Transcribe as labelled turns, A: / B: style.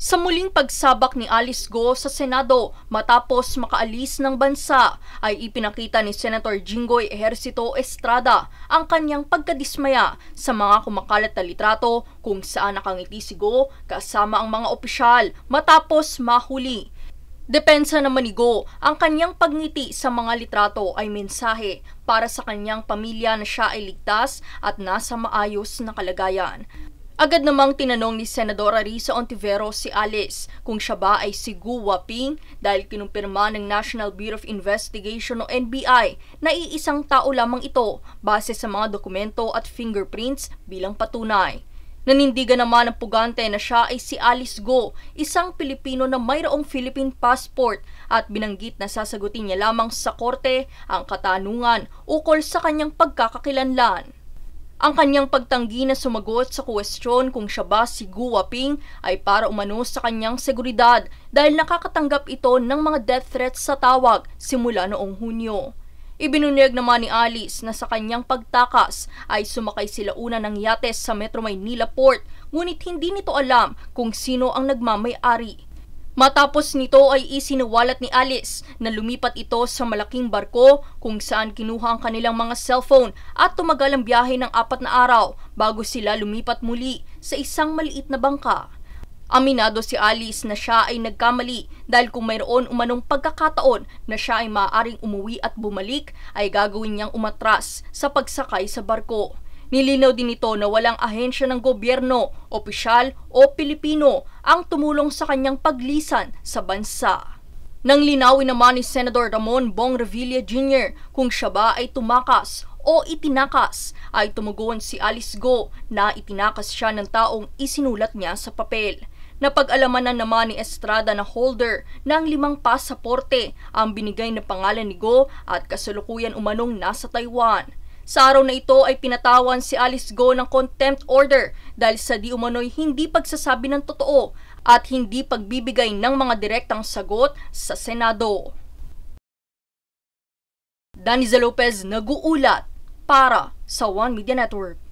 A: Sa muling pagsabak ni Alice Go sa Senado matapos makaalis ng bansa, ay ipinakita ni Senator Jinggoy Ejercito Estrada ang kanyang pagkadismaya sa mga kumakalat na litrato kung saan nakangiti si Go kasama ang mga opisyal matapos mahuli. Depensa naman ni Go, ang kanyang pagngiti sa mga litrato ay mensahe para sa kanyang pamilya na siya ay ligtas at nasa maayos na kalagayan. Agad namang tinanong ni Senadora Risa Ontiveros si Alice kung siya ba ay si Gu Waping dahil kinumpirma ng National Bureau of Investigation o NBI na iisang tao lamang ito base sa mga dokumento at fingerprints bilang patunay. Nanindigan naman ang pugante na siya ay si Alice Go, isang Pilipino na mayroong Philippine passport at binanggit na sasagutin niya lamang sa korte ang katanungan ukol sa kanyang pagkakakilanlan. Ang kanyang pagtanggi na sumagot sa kwestiyon kung siya ba si Gu Waping ay para umano sa kanyang seguridad dahil nakakatanggap ito ng mga death threats sa tawag simula noong Hunyo. Ibinunyag naman ni Alice na sa kanyang pagtakas ay sumakay sila una ng yates sa Metro Maynila Port, ngunit hindi nito alam kung sino ang nagmamay-ari. Matapos nito ay isiniwalat ni Alice na lumipat ito sa malaking barko kung saan kinuha ang kanilang mga cellphone at tumagal ang biyahe ng 4 na araw bago sila lumipat muli sa isang maliit na bangka. Aminado si Alice na siya ay nagkamali dahil kung mayroon umanong pagkakataon na siya ay maaaring umuwi at bumalik ay gagawin niyang umatras sa pagsakay sa barko. Nilinaw din ito na walang ahensya ng gobyerno, opisyal o Pilipino ang tumulong sa kanyang paglisan sa bansa. Nang linawin naman ni Senador Ramon Bong Revilla Jr. kung siya ba ay tumakas o itinakas, ay tumugon si Alice Go na itinakas siya ng taong isinulat niya sa papel. Napag-alaman na naman ni Estrada na holder ng 5 pasaporte ang binigay na pangalan ni Go at kasalukuyan umanong nasa Taiwan. Sa araw na ito ay pinatawan si Alice Go ng contempt order dahil sa di umano'y hindi pagsasabi ng totoo at hindi pagbibigay ng mga direktang sagot sa Senado. Daniza Lopez nag-uulat para sa One Media Network.